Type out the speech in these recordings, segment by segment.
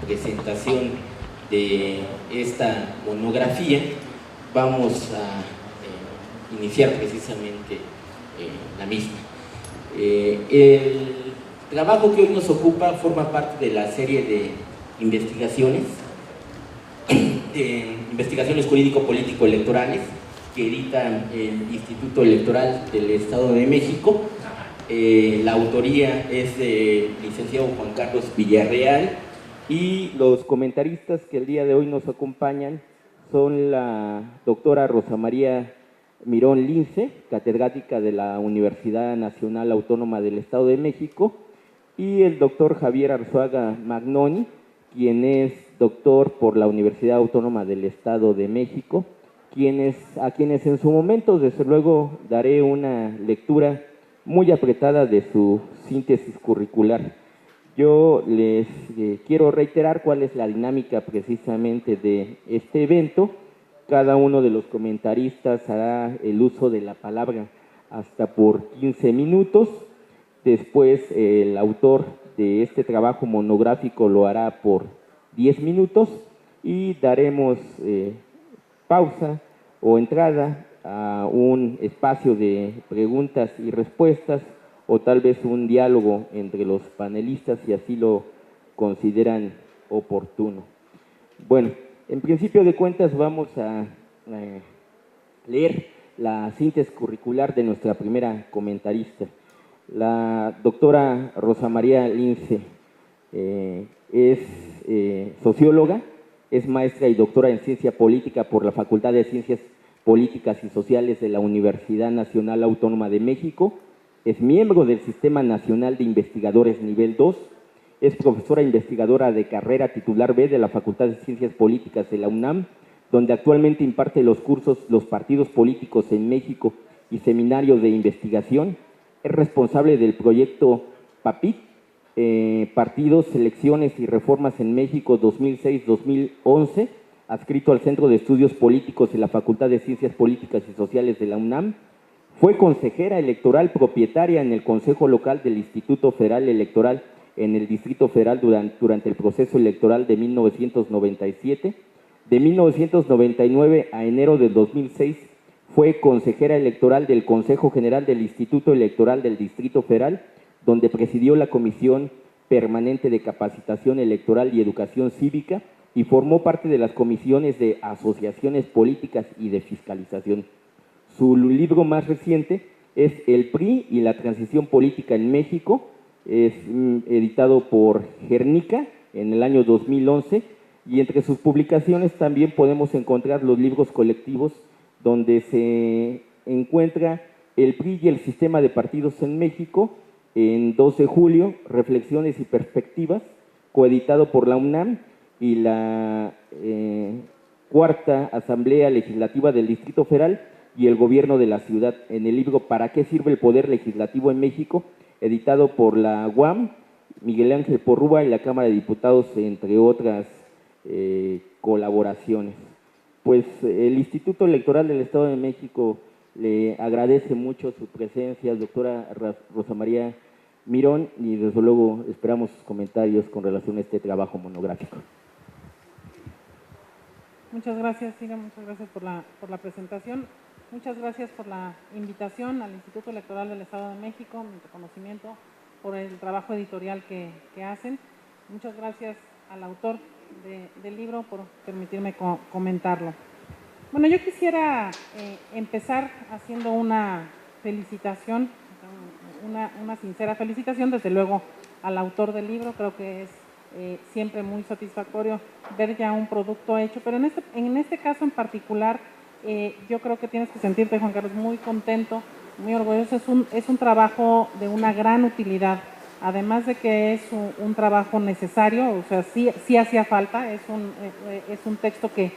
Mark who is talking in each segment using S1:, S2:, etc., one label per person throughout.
S1: presentación de esta monografía, vamos a iniciar precisamente la misma. El trabajo que hoy nos ocupa forma parte de la serie de investigaciones jurídico-político-electorales que edita el Instituto Electoral del Estado de México. La autoría es del licenciado Juan Carlos Villarreal, y los comentaristas que el día de hoy nos acompañan son la doctora Rosa María Mirón Lince, catedrática de la Universidad Nacional Autónoma del Estado de México, y el doctor Javier Arzuaga Magnoni, quien es doctor por la Universidad Autónoma del Estado de México, a quienes en su momento, desde luego, daré una lectura muy apretada de su síntesis curricular. Yo les quiero reiterar cuál es la dinámica precisamente de este evento. Cada uno de los comentaristas hará el uso de la palabra hasta por 15 minutos. Después el autor de este trabajo monográfico lo hará por 10 minutos y daremos pausa o entrada a un espacio de preguntas y respuestas, o tal vez un diálogo entre los panelistas si así lo consideran oportuno. Bueno, en principio de cuentas vamos a leer la síntesis curricular de nuestra primera comentarista. La doctora Rosa María Lince es socióloga, es maestra y doctora en Ciencia Política por la Facultad de Ciencias Políticas y Sociales de la Universidad Nacional Autónoma de México. Es miembro del Sistema Nacional de Investigadores Nivel 2, es profesora investigadora de carrera titular B de la Facultad de Ciencias Políticas de la UNAM, donde actualmente imparte los cursos Los Partidos Políticos en México y Seminario de Investigación. Es responsable del proyecto PAPIT, Partidos, Elecciones y Reformas en México 2006-2011, adscrito al Centro de Estudios Políticos de la Facultad de Ciencias Políticas y Sociales de la UNAM. Fue consejera electoral propietaria en el Consejo Local del Instituto Federal Electoral en el Distrito Federal durante el proceso electoral de 1997. De 1999 a enero del 2006 fue consejera electoral del Consejo General del Instituto Electoral del Distrito Federal, donde presidió la Comisión Permanente de Capacitación Electoral y Educación Cívica y formó parte de las comisiones de asociaciones políticas y de fiscalización. Su libro más reciente es El PRI y la transición política en México, es editado por Guernica en el año 2011, y entre sus publicaciones también podemos encontrar los libros colectivos donde se encuentra El PRI y el sistema de partidos en México, en 2 de julio, Reflexiones y Perspectivas, coeditado por la UNAM y la Cuarta Asamblea Legislativa del Distrito Federal y el Gobierno de la Ciudad, en el libro ¿Para qué sirve el Poder Legislativo en México?, editado por la UAM, Miguel Ángel Porrúa y la Cámara de Diputados, entre otras colaboraciones. Pues el Instituto Electoral del Estado de México le agradece mucho su presencia, doctora Rosa María Mirón, y desde luego esperamos sus comentarios con relación a este trabajo monográfico.
S2: Muchas gracias, Cira, muchas gracias por la presentación. Muchas gracias por la invitación al Instituto Electoral del Estado de México, mi reconocimiento por el trabajo editorial que hacen. Muchas gracias al autor del libro por permitirme comentarlo. Bueno, yo quisiera empezar haciendo una felicitación, una sincera felicitación, desde luego, al autor del libro. Creo que es siempre muy satisfactorio ver ya un producto hecho, pero en este caso en particular, yo creo que tienes que sentirte, Juan Carlos, muy contento, muy orgulloso. Es un trabajo de una gran utilidad, además de que es un trabajo necesario, o sea, sí hacía falta, es un texto que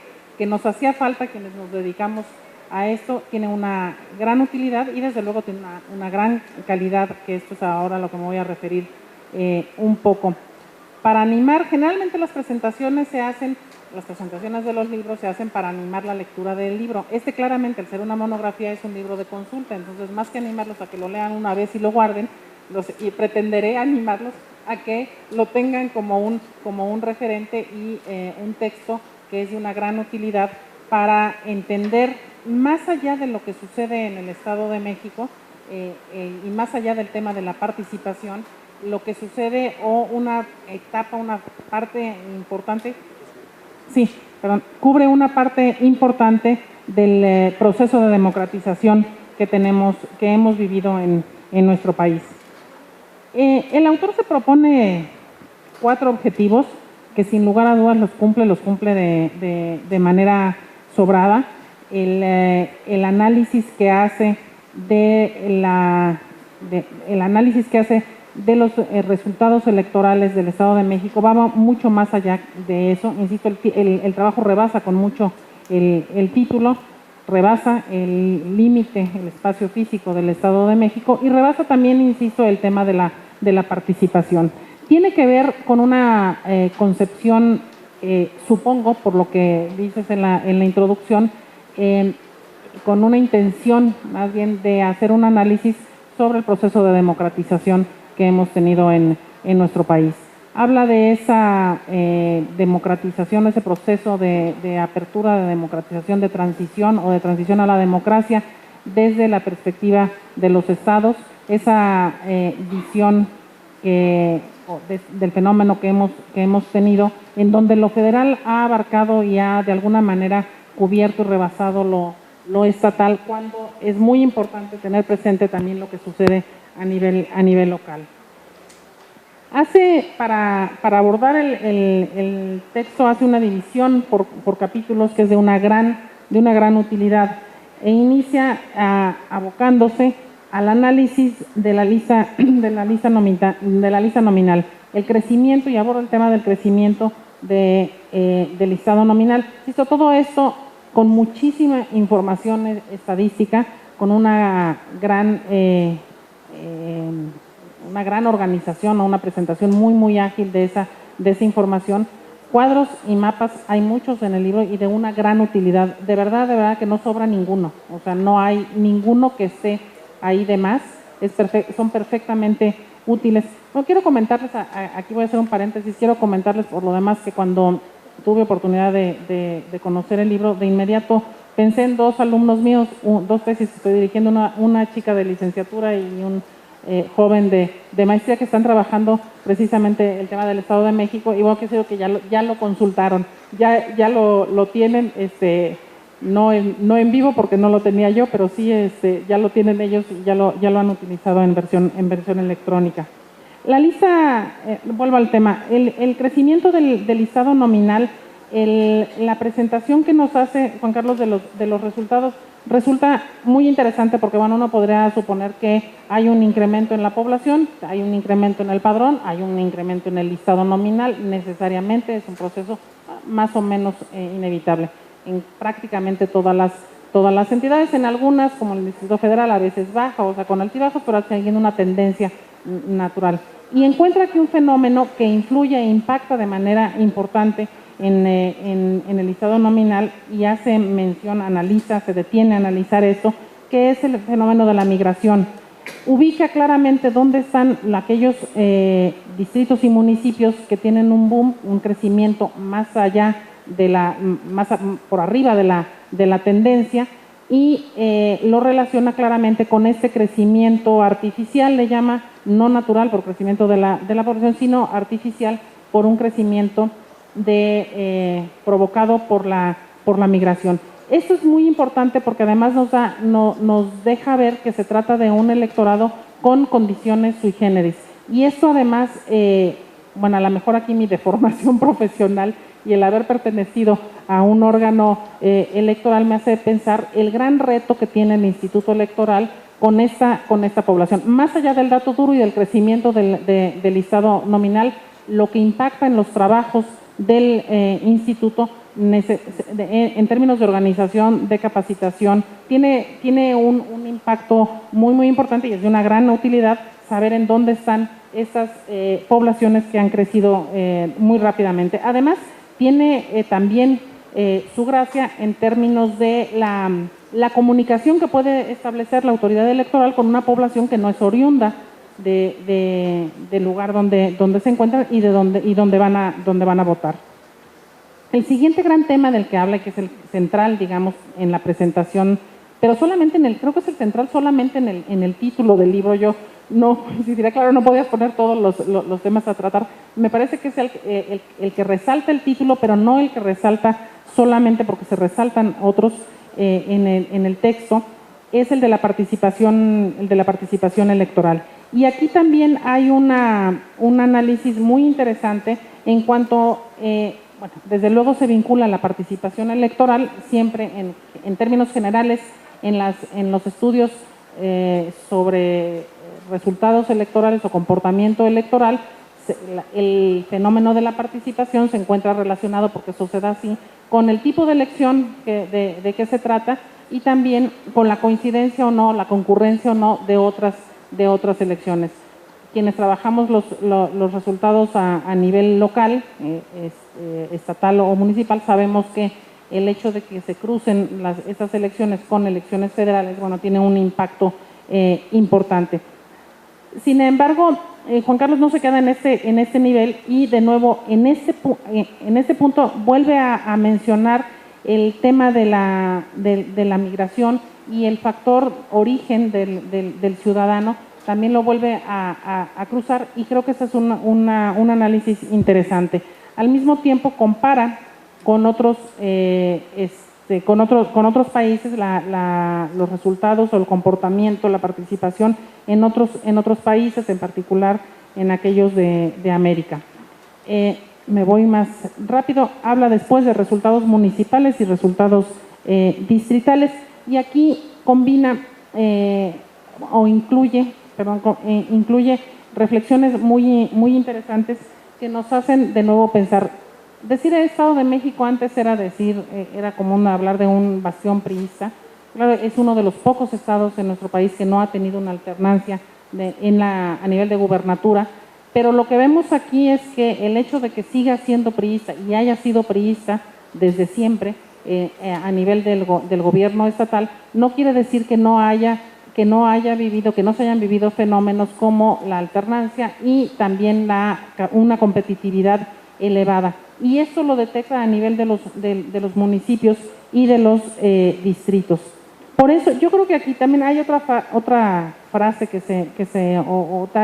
S2: nos hacía falta quienes nos dedicamos a esto, tiene una gran utilidad y desde luego tiene una gran calidad, que esto es ahora a lo que me voy a referir un poco. Para animar, generalmente las presentaciones de los libros se hacen para animar la lectura del libro. Claramente, al ser una monografía, es un libro de consulta, entonces más que animarlos a que lo lean una vez y lo guarden, y pretenderé animarlos a que lo tengan como un referente y un texto que es de una gran utilidad para entender, más allá de lo que sucede en el Estado de México y más allá del tema de la participación, lo que sucede o una etapa, una parte importante, sí, perdón, cubre una parte importante del proceso de democratización que hemos vivido en nuestro país. El autor se propone 4 objetivos que sin lugar a dudas los cumple de manera sobrada. El análisis que hace de los resultados electorales del Estado de México va mucho más allá de eso. Insisto, el trabajo rebasa con mucho el título, rebasa el límite, el espacio físico del Estado de México y rebasa también, insisto, el tema de la participación. Tiene que ver con una concepción, supongo, por lo que dices en la introducción, con una intención más bien de hacer un análisis sobre el proceso de democratización que hemos tenido en nuestro país. Habla de esa democratización, ese proceso de apertura, de democratización, de transición o de transición a la democracia desde la perspectiva de los estados, esa visión del fenómeno que hemos tenido, en donde lo federal ha abarcado y ha de alguna manera cubierto y rebasado lo estatal, cuando es muy importante tener presente también lo que sucede a nivel local. Para abordar el texto, hace una división por capítulos que es de una gran utilidad e inicia abocándose al análisis de la lista nominal, el crecimiento, y aborda el tema del crecimiento del listado nominal. Insisto, todo esto con muchísima información estadística, con una gran organización o una presentación muy ágil de esa información. Cuadros y mapas hay muchos en el libro y de una gran utilidad. De verdad que no sobra ninguno. O sea, no hay ninguno que esté ahí de más. Son perfectamente útiles. No quiero comentarles, aquí voy a hacer un paréntesis, quiero comentarles por lo demás que cuando tuve oportunidad de conocer el libro, de inmediato pensé en 2 alumnos míos, 2 tesis que estoy dirigiendo, una chica de licenciatura y un joven de maestría que están trabajando precisamente el tema del Estado de México, y bueno, que creo que ya lo consultaron, ya lo tienen, no en vivo porque no lo tenía yo, pero sí ya lo tienen ellos y ya lo han utilizado en versión electrónica. La lista, vuelvo al tema, el crecimiento del listado nominal, la presentación que nos hace Juan Carlos de los resultados resulta muy interesante porque, bueno, uno podría suponer que hay un incremento en la población, hay un incremento en el padrón, hay un incremento en el listado nominal, necesariamente es un proceso más o menos inevitable en prácticamente todas las entidades. En algunas, como el Distrito Federal, a veces baja, o sea, con altibajos, pero siguiendo una tendencia natural. Y encuentra aquí un fenómeno que influye e impacta de manera importante en el listado nominal y hace mención, se detiene a analizar esto, que es el fenómeno de la migración. Ubica claramente dónde están aquellos distritos y municipios que tienen un boom, un crecimiento más allá por arriba de la tendencia, y lo relaciona claramente con este crecimiento artificial, le llama, no natural por crecimiento de la población, sino artificial por un crecimiento provocado por la migración. Esto es muy importante porque además nos deja ver que se trata de un electorado con condiciones sui generis. Y esto además, bueno, a lo mejor aquí mi deformación profesional y el haber pertenecido a un órgano electoral me hace pensar el gran reto que tiene el Instituto Electoral con esta población. Más allá del dato duro y del crecimiento del listado nominal, lo que impacta en los trabajos del instituto en términos de organización, de capacitación, tiene un impacto muy importante, y es de una gran utilidad saber en dónde están estas poblaciones que han crecido muy rápidamente. Además, tiene también su gracia en términos de la comunicación que puede establecer la autoridad electoral con una población que no es oriunda del lugar donde se encuentran y donde van a votar. El siguiente gran tema del que habla, y que es el central, digamos, en la presentación, pero solamente creo que es el central solamente en el título del libro. Yo no, si diría, claro, no podías poner todos los temas a tratar. Me parece que es el que resalta el título, pero no el que resalta solamente porque se resaltan otros en el texto, es el de la participación electoral. Y aquí también hay un análisis muy interesante en cuanto, bueno, desde luego se vincula la participación electoral siempre en términos generales en los estudios sobre resultados electorales o comportamiento electoral. El fenómeno de la participación se encuentra relacionado, porque eso se da así, con el tipo de elección de que se trata, y también con la coincidencia o no, la concurrencia o no de otras elecciones. Quienes trabajamos los resultados a nivel local, estatal o municipal, sabemos que el hecho de que se crucen estas elecciones con elecciones federales, bueno, tiene un impacto importante. Sin embargo, Juan Carlos no se queda en este nivel, y de nuevo en este punto vuelve a mencionar el tema de la migración y el factor origen del ciudadano. También lo vuelve a cruzar, y creo que ese es un análisis interesante. Al mismo tiempo compara con otros países los resultados o el comportamiento, la participación en otros países, en particular en aquellos de América. Me voy más rápido. Habla después de resultados municipales y resultados distritales, y aquí combina o incluye reflexiones muy interesantes que nos hacen de nuevo pensar. Decir el Estado de México antes era común hablar de un bastión priista. Claro, es uno de los pocos estados en nuestro país que no ha tenido una alternancia a nivel de gubernatura, pero lo que vemos aquí es que el hecho de que siga siendo priista y haya sido priista desde siempre a nivel del gobierno estatal, no quiere decir que no se hayan vivido fenómenos como la alternancia y también una competitividad elevada. Y esto lo detecta a nivel de los municipios y de los distritos. Por eso yo creo que aquí también hay otra frase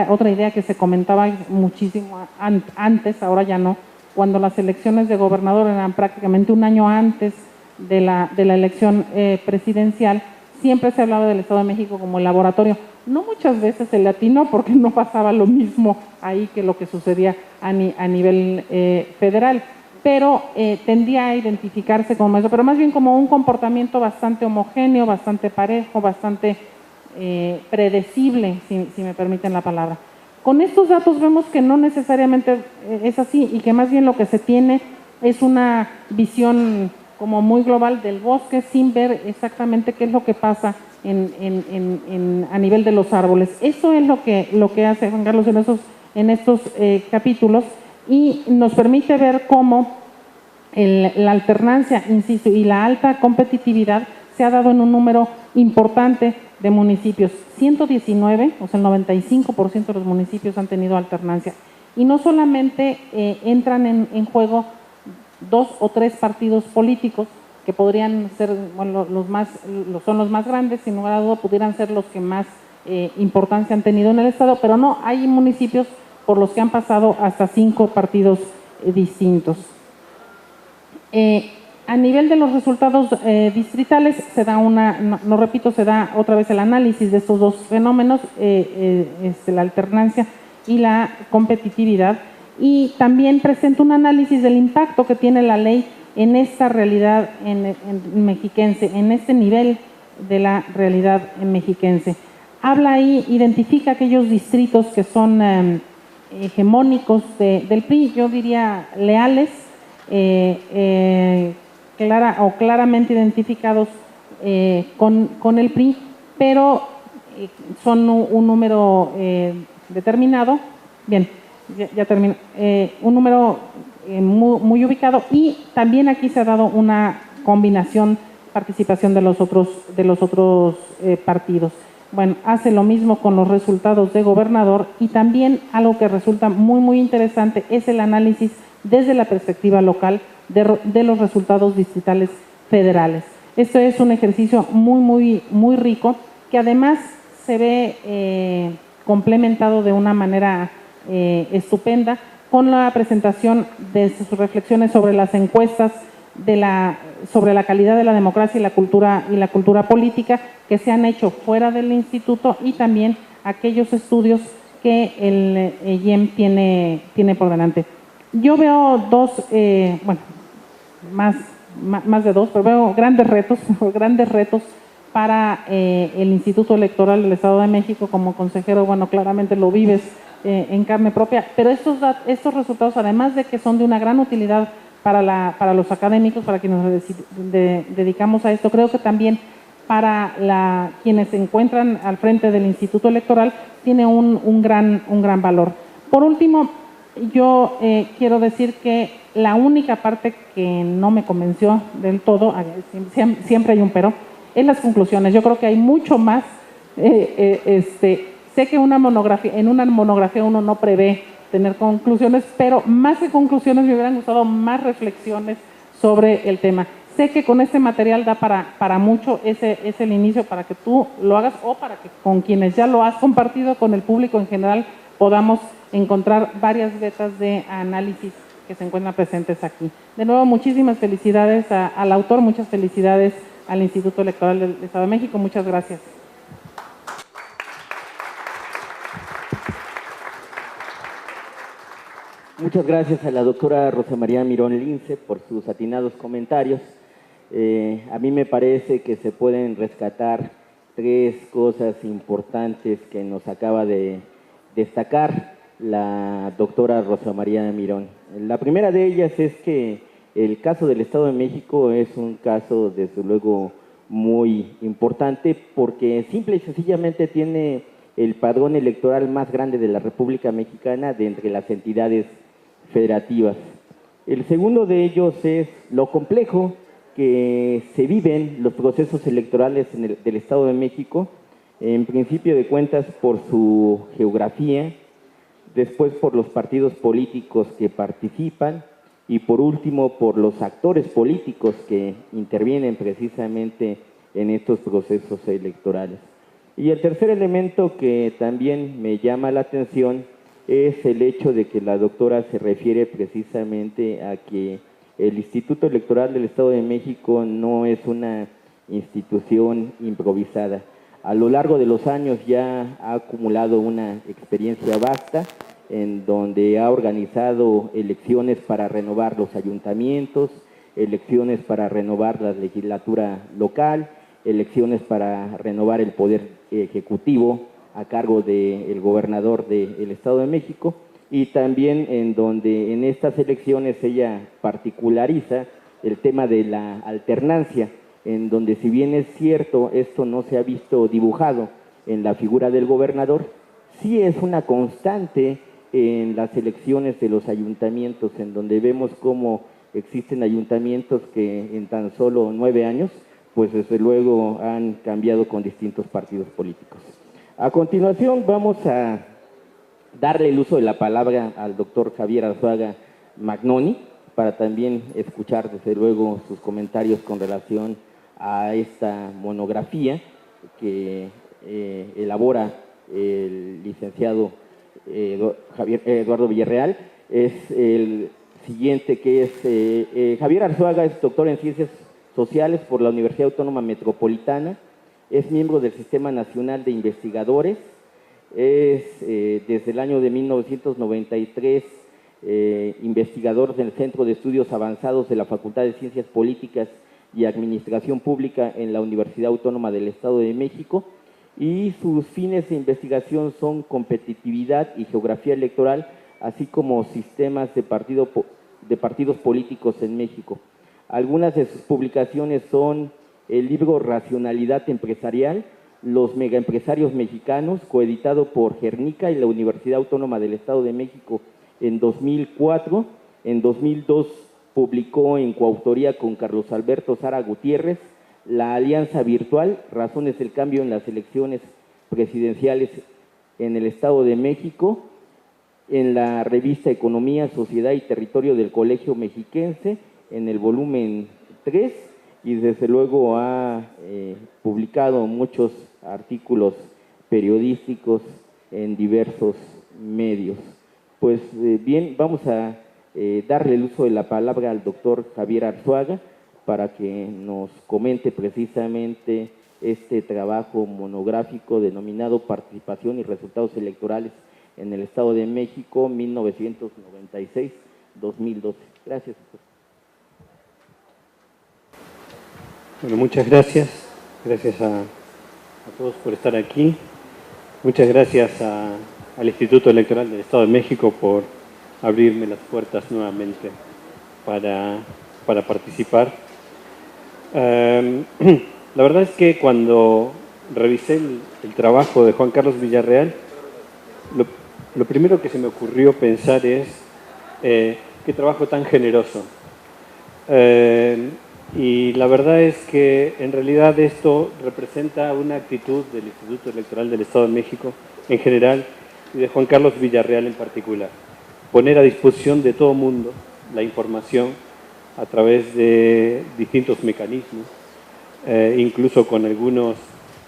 S2: otra idea que se comentaba muchísimo antes, ahora ya no, cuando las elecciones de gobernador eran prácticamente un año antes de la elección presidencial. Siempre se hablaba del Estado de México como el laboratorio. No muchas veces se le atinó, porque no pasaba lo mismo ahí que lo que sucedía a nivel federal, pero tendía a identificarse como eso, pero más bien como un comportamiento bastante homogéneo, bastante parejo, bastante predecible, si me permiten la palabra. Con estos datos vemos que no necesariamente es así, y que más bien lo que se tiene es una visión como muy global del bosque, sin ver exactamente qué es lo que pasa a nivel de los árboles. Eso es lo que hace Juan Carlos en estos capítulos, y nos permite ver cómo la alternancia, insisto, y la alta competitividad se ha dado en un número importante de municipios. 119, o sea, el 95% de los municipios han tenido alternancia. Y no solamente entran en juego 2 o 3 partidos políticos que podrían ser, bueno, son los más grandes, sin lugar a duda pudieran ser los que más importancia han tenido en el Estado, pero no, hay municipios por los que han pasado hasta 5 partidos distintos. A nivel de los resultados distritales se da se da otra vez el análisis de estos dos fenómenos, la alternancia y la competitividad, y también presenta un análisis del impacto que tiene la ley en esta realidad mexiquense, en este nivel de la realidad mexiquense. Habla ahí, identifica aquellos distritos que son hegemónicos del PRI, yo diría leales, claramente identificados con el PRI, pero son un número determinado. Bien, ya termino. Un número muy ubicado, y también aquí se ha dado una participación de los otros partidos. bueno, hace lo mismo con los resultados de gobernador, y también algo que resulta muy interesante es el análisis desde la perspectiva local de los resultados distritales federales. Esto es un ejercicio muy rico, que además se ve complementado de una manera estupenda con la presentación de sus reflexiones sobre las encuestas sobre la calidad de la democracia y la cultura política que se han hecho fuera del instituto, y también aquellos estudios que el IEM tiene por delante. Yo veo bueno, más de dos, pero veo grandes retos para el Instituto Electoral del Estado de México. Como consejero, bueno, claramente lo vives en carne propia, pero estos resultados, además de que son de una gran utilidad para los académicos, para quienes nos dedicamos a esto, creo que también para quienes se encuentran al frente del Instituto Electoral tiene un gran valor. Por último, yo quiero decir que la única parte que no me convenció del todo, siempre hay un pero, es las conclusiones. Yo creo que hay mucho más. Sé que en una monografía uno no prevé tener conclusiones, pero más que conclusiones me hubieran gustado más reflexiones sobre el tema. Sé que con este material da para mucho, ese es el inicio para que tú lo hagas, o para que con quienes ya lo has compartido con el público en general podamos encontrar varias vetas de análisis que se encuentran presentes aquí. De nuevo, muchísimas felicidades al autor, muchas felicidades al Instituto Electoral del Estado de México. Muchas gracias.
S1: Muchas gracias a la doctora Rosa María Mirón Lince por sus atinados comentarios. A mí me parece que se pueden rescatar tres cosas importantes que nos acaba de destacar la doctora Rosa María Mirón. La primera de ellas es que el caso del Estado de México es un caso, desde luego, muy importante, porque simple y sencillamente tiene el padrón electoral más grande de la República Mexicana de entre las entidades federativas. El segundo de ellos es lo complejo que se viven los procesos electorales del Estado de México, en principio de cuentas por su geografía, después por los partidos políticos que participan y por último por los actores políticos que intervienen precisamente en estos procesos electorales. Y el tercer elemento que también me llama la atención es el hecho de que la doctora se refiere precisamente a que el Instituto Electoral del Estado de México no es una institución improvisada. A lo largo de los años ya ha acumulado una experiencia vasta en donde ha organizado elecciones para renovar los ayuntamientos, elecciones para renovar la legislatura local, elecciones para renovar el poder ejecutivo a cargo del gobernador del Estado de México, y también en donde en estas elecciones ella particulariza el tema de la alternancia, en donde, si bien es cierto, esto no se ha visto dibujado en la figura del gobernador, sí es una constante en las elecciones de los ayuntamientos, en donde vemos cómo existen ayuntamientos que en tan solo 9 años, pues desde luego han cambiado con distintos partidos políticos. A continuación vamos a darle el uso de la palabra al doctor Javier Arzuaga Magnoni para también escuchar desde luego sus comentarios con relación a esta monografía que elabora el licenciado Eduardo Villarreal. Es el siguiente, que es Javier Arzuaga es doctor en Ciencias Sociales por la Universidad Autónoma Metropolitana, es miembro del Sistema Nacional de Investigadores, es desde el año de 1993 investigador del Centro de Estudios Avanzados de la Facultad de Ciencias Políticas y Administración Pública en la Universidad Autónoma del Estado de México, y sus fines de investigación son competitividad y geografía electoral, así como sistemas de partidos políticos en México. Algunas de sus publicaciones son el libro Racionalidad Empresarial, Los megaempresarios mexicanos, coeditado por Gernika y la Universidad Autónoma del Estado de México en 2004. En 2002 publicó en coautoría con Carlos Alberto Zara Gutiérrez La Alianza Virtual, Razones del Cambio en las Elecciones presidenciales en el Estado de México, en la revista Economía, Sociedad y Territorio del Colegio Mexiquense, en el volumen 3, y desde luego ha publicado muchos artículos periodísticos en diversos medios. Pues bien, vamos a darle el uso de la palabra al doctor Javier Arzuaga para que nos comente precisamente este trabajo monográfico denominado Participación y Resultados Electorales en el Estado de México, 1996-2012. Gracias, doctor.
S3: Bueno, muchas gracias. Gracias a todos por estar aquí. Muchas gracias al Instituto Electoral del Estado de México por abrirme las puertas nuevamente para participar. La verdad es que cuando revisé el trabajo de Juan Carlos Villarreal, lo primero que se me ocurrió pensar es qué trabajo tan generoso. Y la verdad es que en realidad esto representa una actitud del Instituto Electoral del Estado de México en general y de Juan Carlos Villarreal en particular. Poner a disposición de todo mundo la información a través de distintos mecanismos, incluso con algunos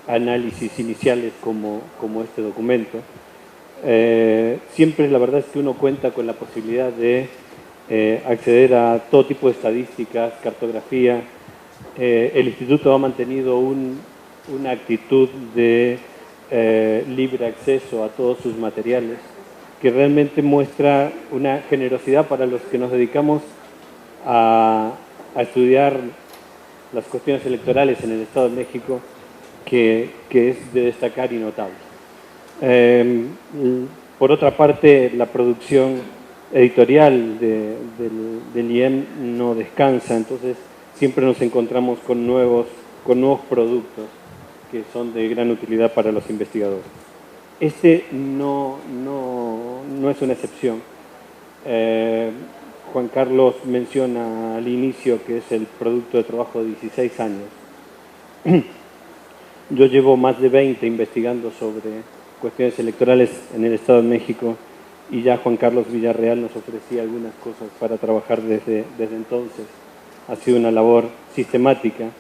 S3: análisis iniciales como este documento. Siempre la verdad es que uno cuenta con la posibilidad de acceder a todo tipo de estadísticas, cartografía. El Instituto ha mantenido una actitud de libre acceso a todos sus materiales, que realmente muestra una generosidad para los que nos dedicamos a estudiar las cuestiones electorales en el Estado de México, que es de destacar y notable. Por otra parte, la producción editorial del IEM no descansa, entonces siempre nos encontramos con nuevos productos que son de gran utilidad para los investigadores. Este no es una excepción. Juan Carlos menciona al inicio que es el producto de trabajo de 16 años. Yo llevo más de 20 investigando sobre cuestiones electorales en el Estado de México y ya Juan Carlos Villarreal nos ofrecía algunas cosas para trabajar desde entonces. Ha sido una labor sistemática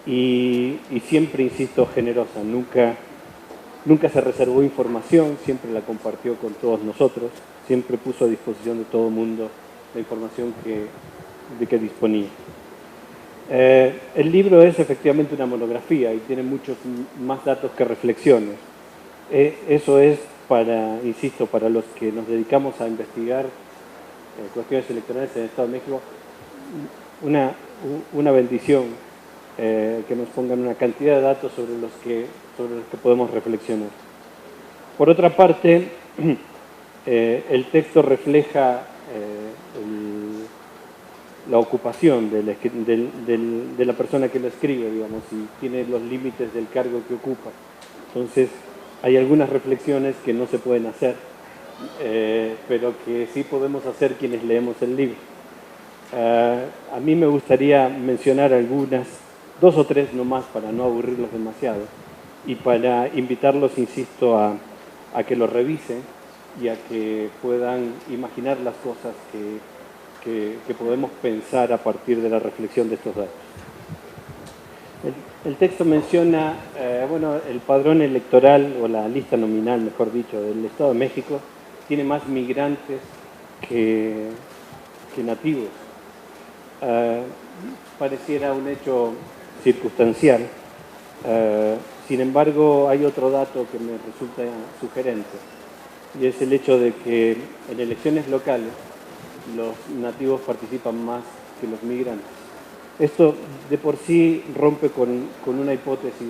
S3: y siempre, insisto, generosa. Nunca se reservó información, siempre la compartió con todos nosotros, siempre puso a disposición de todo el mundo la información de que disponía. El libro es efectivamente una monografía y tiene muchos más datos que reflexiones. Eso es insisto, para los que nos dedicamos a investigar cuestiones electorales en el Estado de México, una bendición que nos pongan una cantidad de datos sobre los que podemos reflexionar. Por otra parte, el texto refleja la ocupación de la persona que lo escribe, digamos, y tiene los límites del cargo que ocupa. Entonces, hay algunas reflexiones que no se pueden hacer, pero que sí podemos hacer quienes leemos el libro. A mí me gustaría mencionar algunas, 2 o 3 nomás para no aburrirlos demasiado y para invitarlos, insisto, a que lo revisen y a que puedan imaginar las cosas que podemos pensar a partir de la reflexión de estos datos. El texto menciona, el padrón electoral, o la lista nominal, mejor dicho, del Estado de México, tiene más migrantes que nativos. Pareciera un hecho circunstancial. Sin embargo, hay otro dato que me resulta sugerente, y es el hecho de que en elecciones locales los nativos participan más que los migrantes. Esto de por sí rompe con una hipótesis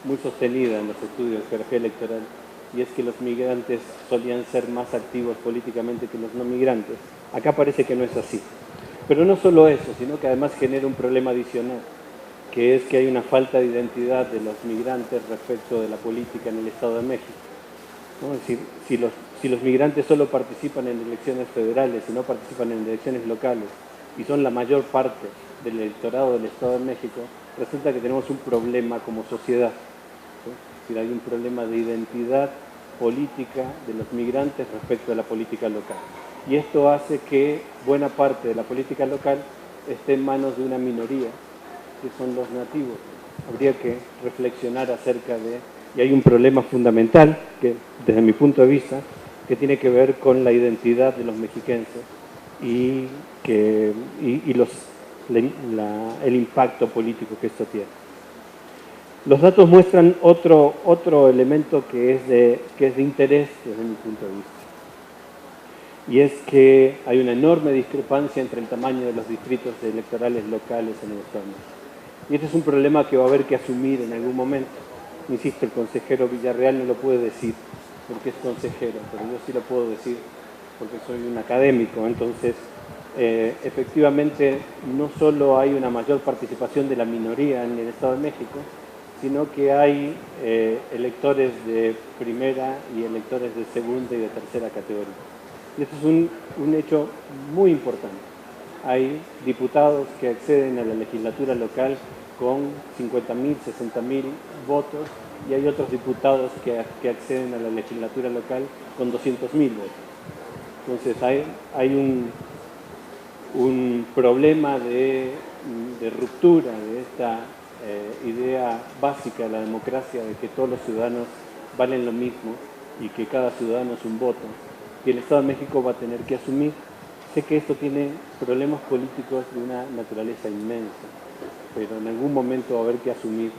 S3: muy sostenida en los estudios de geografía electoral, y es que los migrantes solían ser más activos políticamente que los no migrantes. Acá parece que no es así. Pero no solo eso, sino que además genera un problema adicional, que es que hay una falta de identidad de los migrantes respecto de la política en el Estado de México, ¿no? Es decir, si los migrantes solo participan en elecciones federales y no participan en elecciones locales, y son la mayor parte del electorado del Estado de México, resulta que tenemos un problema como sociedad, ¿sí? decir, hay un problema de identidad política de los migrantes respecto a la política local. Y esto hace que buena parte de la política local esté en manos de una minoría, que son los nativos. Habría que reflexionar acerca de... Y hay un problema fundamental, que desde mi punto de vista, que tiene que ver con la identidad de los mexiquenses y el impacto político que esto tiene. Los datos muestran otro elemento que es de interés desde mi punto de vista. Y es que hay una enorme discrepancia entre el tamaño de los distritos electorales locales en el Estado. Y este es un problema que va a haber que asumir en algún momento. Insisto, el consejero Villarreal no lo puede decir porque es consejero, pero yo sí lo puedo decir porque soy un académico. Entonces, efectivamente, no solo hay una mayor participación de la minoría en el Estado de México, sino que hay electores de primera y electores de segunda y de tercera categoría. Y esto es un hecho muy importante. Hay diputados que acceden a la legislatura local con 50.000, 60.000 votos y hay otros diputados que acceden a la legislatura local con 200.000 votos. Entonces hay un problema de ruptura de esta idea básica de la democracia, de que todos los ciudadanos valen lo mismo y que cada ciudadano es un voto, que el Estado de México va a tener que asumir. Sé que esto tiene problemas políticos de una naturaleza inmensa, pero en algún momento va a haber que asumir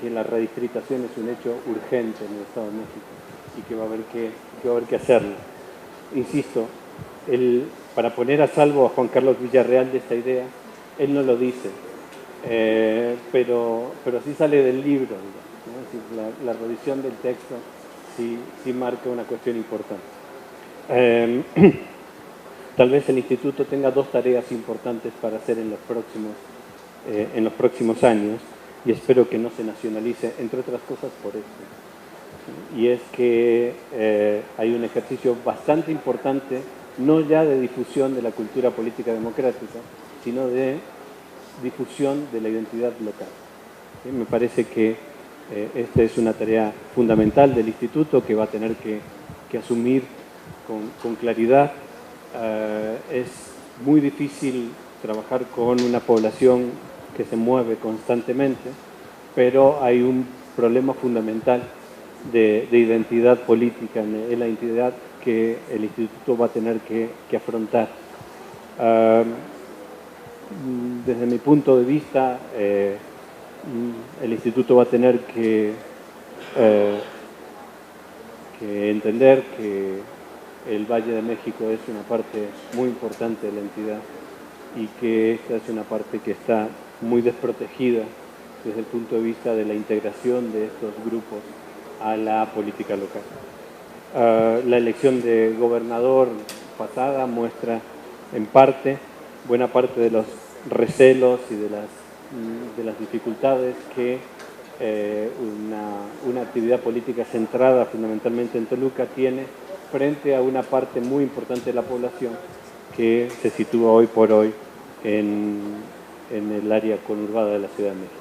S3: que la redistritación es un hecho urgente en el Estado de México y que va a haber que hacerlo. Insisto, para poner a salvo a Juan Carlos Villarreal de esta idea, él no lo dice, pero sí sale del libro, ¿no? Es decir, la revisión del texto sí marca una cuestión importante. Tal vez el Instituto tenga dos tareas importantes para hacer en los próximos años, y espero que no se nacionalice, entre otras cosas por esto. Y es que hay un ejercicio bastante importante, no ya de difusión de la cultura política democrática, sino de difusión de la identidad local. Me parece que esta es una tarea fundamental del Instituto que va a tener que asumir con claridad. Es muy difícil trabajar con una población que se mueve constantemente, pero hay un problema fundamental de identidad política, en la identidad que el Instituto va a tener que afrontar. Desde mi punto de vista, el Instituto va a tener que entender que el Valle de México es una parte muy importante de la entidad y que esta es una parte que está muy desprotegida desde el punto de vista de la integración de estos grupos a la política local. La elección de gobernador pasada muestra en parte, buena parte de los recelos y de las dificultades que una actividad política centrada fundamentalmente en Toluca tiene frente a una parte muy importante de la población que se sitúa hoy por hoy en el área conurbada de la Ciudad de México.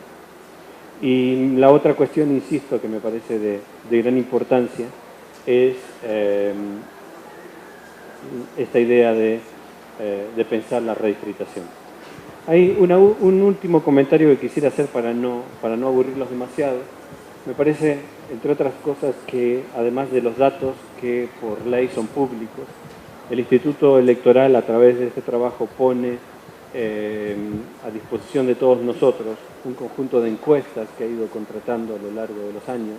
S3: Y la otra cuestión, insisto, que me parece de gran importancia es esta idea de pensar la redistritación. Hay un último comentario que quisiera hacer para no aburrirlos demasiado. Me parece, entre otras cosas, que además de los datos que por ley son públicos, el Instituto Electoral a través de este trabajo pone a disposición de todos nosotros un conjunto de encuestas que ha ido contratando a lo largo de los años,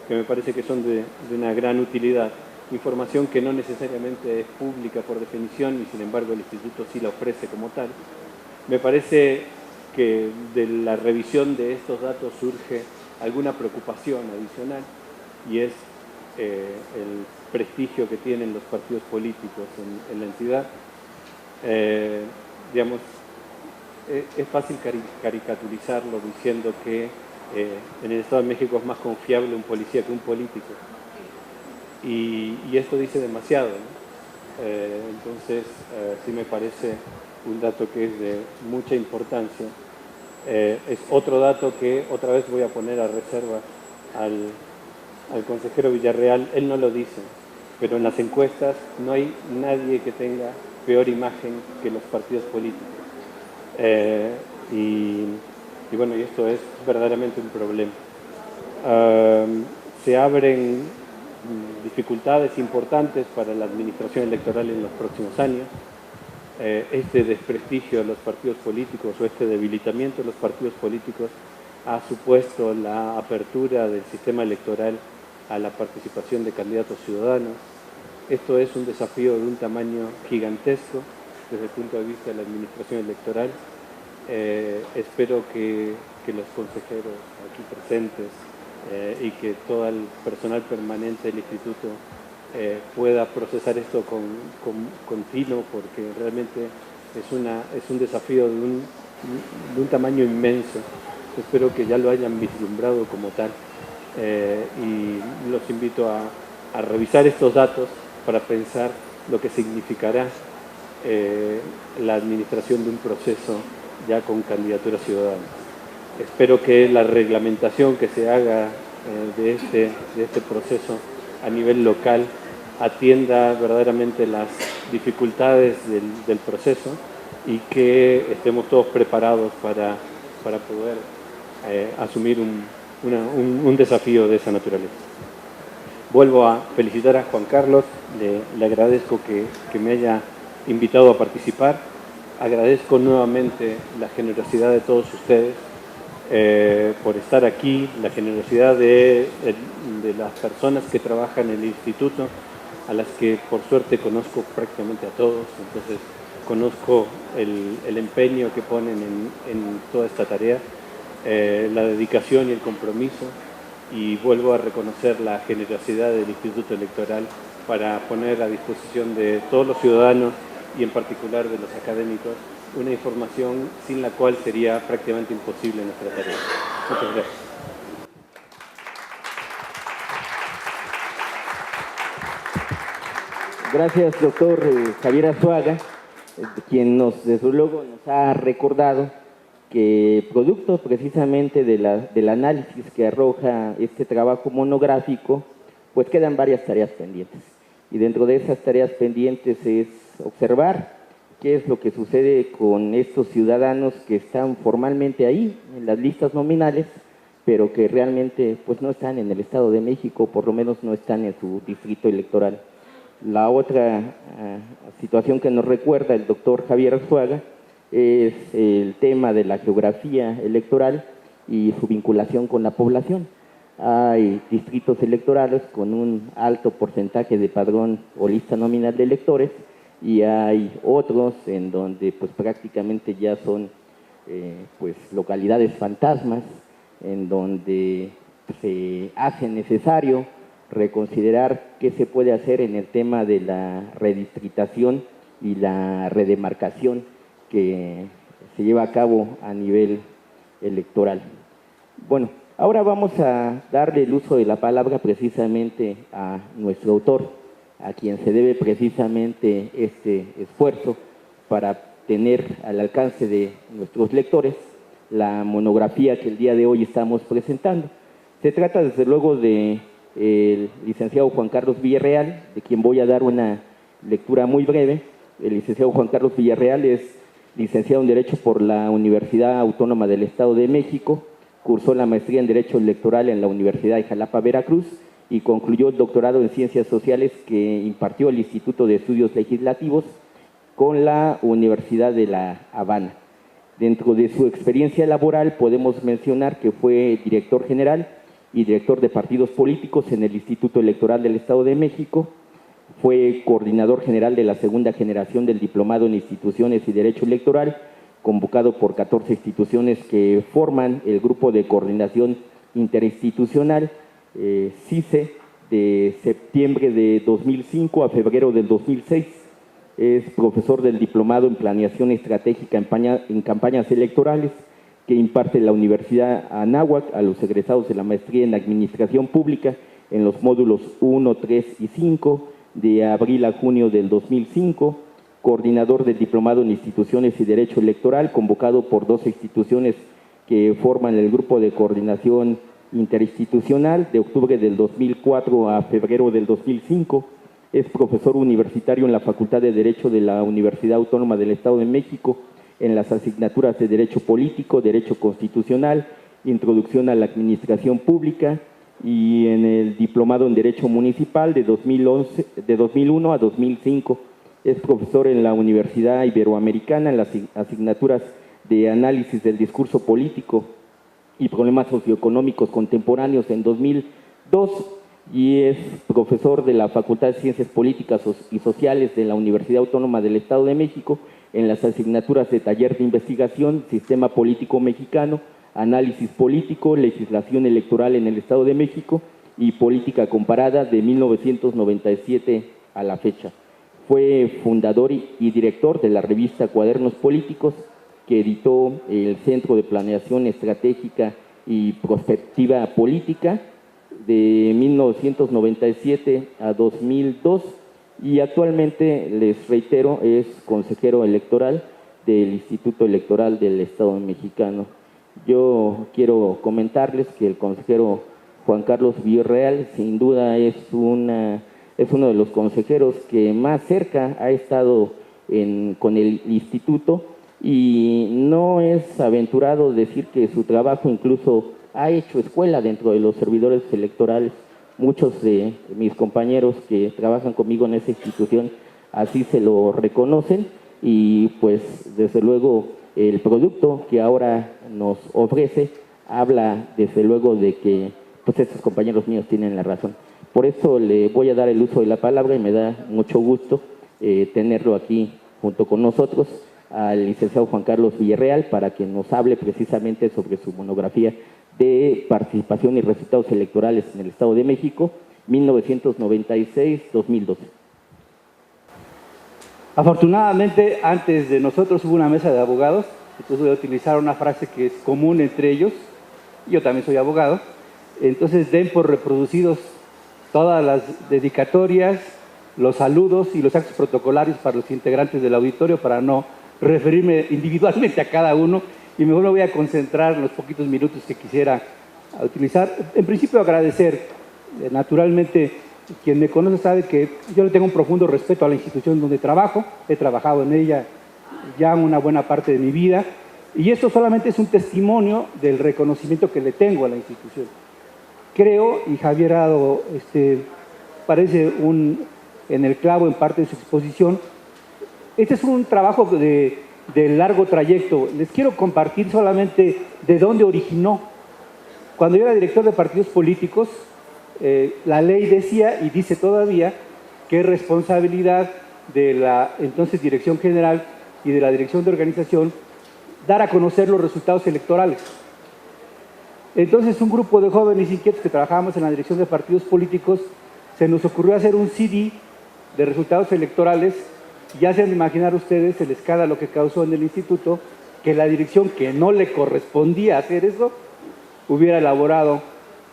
S3: que me parece que son de una gran utilidad. Información que no necesariamente es pública por definición y sin embargo el Instituto sí la ofrece como tal. Me parece que de la revisión de estos datos surge alguna preocupación adicional y es el prestigio que tienen los partidos políticos en la entidad. Digamos, es fácil caricaturizarlo diciendo que en el Estado de México es más confiable un policía que un político. Y esto dice demasiado, ¿no? Entonces, sí me parece un dato que es de mucha importancia. Es otro dato que otra vez voy a poner a reserva al consejero Villarreal, él no lo dice, pero en las encuestas no hay nadie que tenga peor imagen que los partidos políticos. Y bueno, y esto es verdaderamente un problema. Se abren dificultades importantes para la administración electoral en los próximos años. Este desprestigio de los partidos políticos o este debilitamiento de los partidos políticos ha supuesto la apertura del sistema electoral a la participación de candidatos ciudadanos. Esto es un desafío de un tamaño gigantesco desde el punto de vista de la administración electoral. Espero que los consejeros aquí presentes y que todo el personal permanente del Instituto pueda procesar esto con tino, porque realmente es un desafío de un tamaño inmenso. Espero que ya lo hayan vislumbrado como tal y los invito a revisar estos datos para pensar lo que significará la administración de un proceso ya con candidatura ciudadana. Espero que la reglamentación que se haga de este proceso a nivel local atienda verdaderamente las dificultades del proceso y que estemos todos preparados para poder asumir un desafío de esa naturaleza. Vuelvo a felicitar a Juan Carlos, le agradezco que me haya invitado a participar, agradezco nuevamente la generosidad de todos ustedes por estar aquí, la generosidad de las personas que trabajan en el instituto, a las que por suerte conozco prácticamente a todos, entonces conozco el empeño que ponen en toda esta tarea, la dedicación y el compromiso, y vuelvo a reconocer la generosidad del Instituto Electoral para poner a disposición de todos los ciudadanos y en particular de los académicos una información sin la cual sería prácticamente imposible nuestra tarea. Muchas gracias.
S1: Gracias, doctor Javier Arzuaga, quien desde luego nos ha recordado que producto precisamente del análisis que arroja este trabajo monográfico, pues quedan varias tareas pendientes. Y dentro de esas tareas pendientes es observar qué es lo que sucede con estos ciudadanos que están formalmente ahí, en las listas nominales, pero que realmente pues no están en el Estado de México, por lo menos no están en su distrito electoral. La otra situación que nos recuerda el doctor Javier Arzuaga es el tema de la geografía electoral y su vinculación con la población. Hay distritos electorales con un alto porcentaje de padrón o lista nominal de electores y hay otros en donde pues prácticamente ya son pues localidades fantasmas, en donde se hace necesario reconsiderar qué se puede hacer en el tema de la redistritación y la redemarcación que se lleva a cabo a nivel electoral. Bueno, ahora vamos a darle el uso de la palabra precisamente a nuestro autor, a quien se debe precisamente este esfuerzo para tener al alcance de nuestros lectores la monografía que el día de hoy estamos presentando. Se trata desde luego del licenciado Juan Carlos Villarreal, de quien voy a dar una lectura muy breve. El licenciado Juan Carlos Villarreal es licenciado en Derecho por la Universidad Autónoma del Estado de México, cursó la maestría en Derecho Electoral en la Universidad de Jalapa, Veracruz, y concluyó el doctorado en Ciencias Sociales que impartió el Instituto de Estudios Legislativos con la Universidad de La Habana. Dentro de su experiencia laboral podemos mencionar que fue director general y director de partidos políticos en el Instituto Electoral del Estado de México, fue coordinador general de la segunda generación del Diplomado en Instituciones y Derecho Electoral, convocado por 14 instituciones que forman el Grupo de Coordinación Interinstitucional, CICE, de septiembre de 2005 a febrero del 2006. Es profesor del Diplomado en Planeación Estratégica en Campañas Electorales, que imparte la Universidad Anáhuac a los egresados de la Maestría en Administración Pública en los módulos 1, 3 y 5, de abril a junio del 2005, coordinador del Diplomado en Instituciones y Derecho Electoral, convocado por 12 instituciones que forman el Grupo de Coordinación interinstitucional de octubre del 2004 a febrero del 2005. Es profesor universitario en la Facultad de Derecho de la Universidad Autónoma del Estado de México en las asignaturas de Derecho Político, Derecho Constitucional, Introducción a la Administración Pública y en el Diplomado en Derecho Municipal de 2001 a 2005. Es profesor en la Universidad Iberoamericana en las asignaturas de Análisis del Discurso Político y Problemas Socioeconómicos Contemporáneos en 2002 y es profesor de la Facultad de Ciencias Políticas y Sociales de la Universidad Autónoma del Estado de México en las asignaturas de Taller de Investigación, Sistema Político Mexicano, Análisis Político, Legislación Electoral en el Estado de México y Política Comparada de 1997 a la fecha. Fue fundador y director de la revista Cuadernos Políticos, que editó el Centro de Planeación Estratégica y Prospectiva Política de 1997 a 2002 y actualmente, les reitero, es consejero electoral del Instituto Electoral del Estado Mexicano. Yo quiero comentarles que el consejero Juan Carlos Villarreal sin duda es uno de los consejeros que más cerca ha estado con el instituto y no es aventurado decir que su trabajo incluso ha hecho escuela dentro de los servidores electorales. Muchos de mis compañeros que trabajan conmigo en esa institución así se lo reconocen y pues desde luego el producto que ahora nos ofrece habla desde luego de que pues estos compañeros míos tienen la razón. Por eso le voy a dar el uso de la palabra y me da mucho gusto tenerlo aquí junto con nosotros al licenciado Juan Carlos Villarreal para que nos hable precisamente sobre su monografía de participación y resultados electorales en el Estado de México, 1996-2012.
S3: Afortunadamente, antes de nosotros hubo una mesa de abogados, entonces voy a utilizar una frase que es común entre ellos, yo también soy abogado, entonces den por reproducidos todas las dedicatorias, los saludos y los actos protocolarios para los integrantes del auditorio para no referirme individualmente a cada uno y mejor me voy a concentrar en los poquitos minutos que quisiera utilizar. En principio agradecer, naturalmente, quien me conoce sabe que yo le tengo un profundo respeto a la institución donde trabajo, he trabajado en ella ya una buena parte de mi vida y esto solamente es un testimonio del reconocimiento que le tengo a la institución. Creo, y Javier ha dado, parece en el clavo en parte de su exposición, este es un trabajo de largo trayecto. Les quiero compartir solamente de dónde originó. Cuando yo era director de partidos políticos, la ley decía y dice todavía que es responsabilidad de la entonces Dirección General y de la Dirección de Organización dar a conocer los resultados electorales. Entonces un grupo de jóvenes inquietos que trabajábamos en la Dirección de Partidos Políticos se nos ocurrió hacer un CD de resultados electorales. Ya se han de imaginar ustedes el escándalo que causó en el instituto que la dirección que no le correspondía hacer eso hubiera elaborado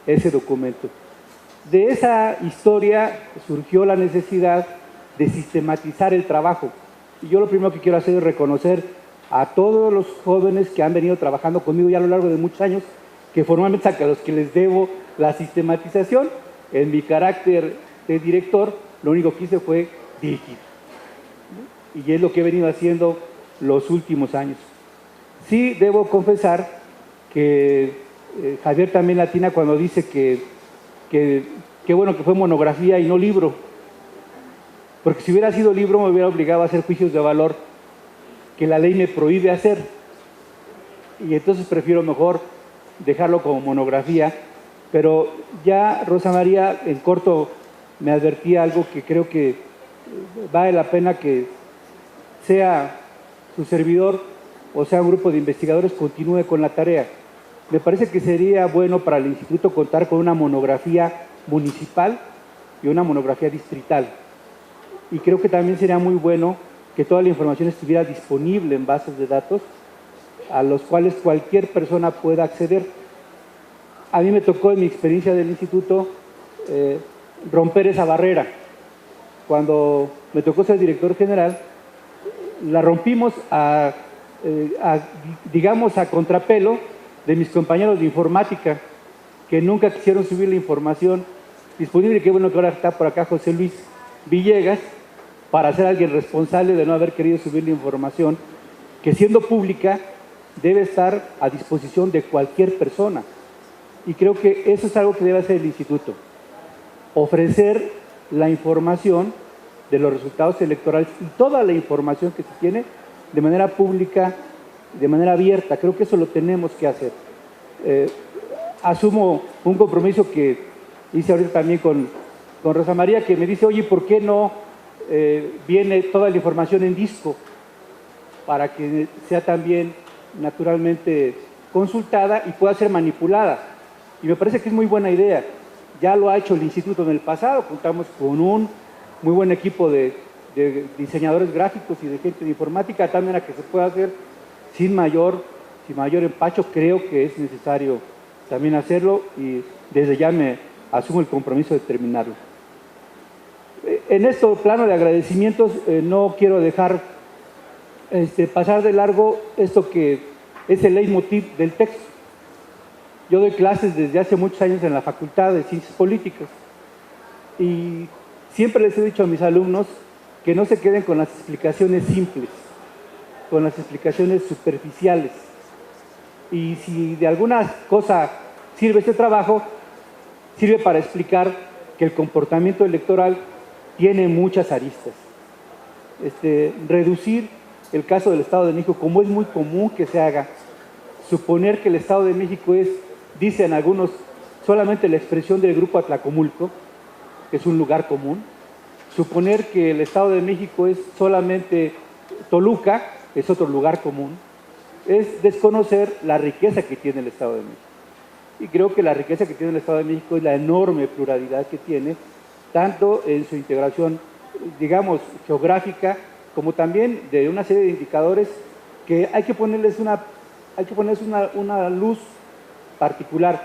S3: ese documento. De esa historia surgió la necesidad de sistematizar el trabajo. Y yo lo primero que quiero hacer es reconocer a todos los jóvenes que han venido trabajando conmigo ya a lo largo de muchos años, que formalmente a los que les debo la sistematización. En mi carácter de director, lo único que hice fue dirigir. Y es lo que he venido haciendo los últimos años. Sí, debo confesar que Javier también latina cuando dice que bueno que fue monografía y no libro, porque si hubiera sido libro me hubiera obligado a hacer juicios de valor que la ley me prohíbe hacer, y entonces prefiero mejor dejarlo como monografía. Pero ya Rosa María en corto me advertía algo que creo que vale la pena que sea su servidor o sea un grupo de investigadores continúe con la tarea. Me parece que sería bueno para el instituto contar con una monografía municipal y una monografía distrital. Y creo que también sería muy bueno que toda la información estuviera disponible en bases de datos a los cuales cualquier persona pueda acceder. A mí me tocó en mi experiencia del instituto romper esa barrera. Cuando me tocó ser director general, la rompimos digamos a contrapelo de mis compañeros de informática, que nunca quisieron subir la información disponible. Qué bueno que ahora está por acá José Luis Villegas, para ser alguien responsable de no haber querido subir la información, que siendo pública debe estar a disposición de cualquier persona. Y creo que eso es algo que debe hacer el instituto, ofrecer la información de los resultados electorales y toda la información que se tiene de manera pública, de manera abierta. Creo que eso lo tenemos que hacer. Asumo un compromiso que hice ahorita también con Rosa María, que me dice, oye, ¿por qué no viene toda la información en disco? Para que sea también naturalmente consultada y pueda ser manipulada. Y me parece que es muy buena idea. Ya lo ha hecho el instituto en el pasado, contamos con un muy buen equipo de diseñadores gráficos y de gente de informática, de tal manera que se pueda hacer sin mayor empacho. Creo que es necesario también hacerlo y desde ya me asumo el compromiso de terminarlo. En este plano de agradecimientos no quiero dejar pasar de largo esto que es el leitmotiv del texto. Yo doy clases desde hace muchos años en la Facultad de Ciencias Políticas y siempre les he dicho a mis alumnos que no se queden con las explicaciones simples, con las explicaciones superficiales. Y si de alguna cosa sirve este trabajo, sirve para explicar que el comportamiento electoral tiene muchas aristas. Reducir el caso del Estado de México, como es muy común que se haga, suponer que el Estado de México es, dicen algunos, solamente la expresión del Grupo Atlacomulco, que es un lugar común, suponer que el Estado de México es solamente Toluca, es otro lugar común, es desconocer la riqueza que tiene el Estado de México. Y creo que la riqueza que tiene el Estado de México es la enorme pluralidad que tiene, tanto en su integración, digamos, geográfica, como también de una serie de indicadores que hay que ponerles una luz particular.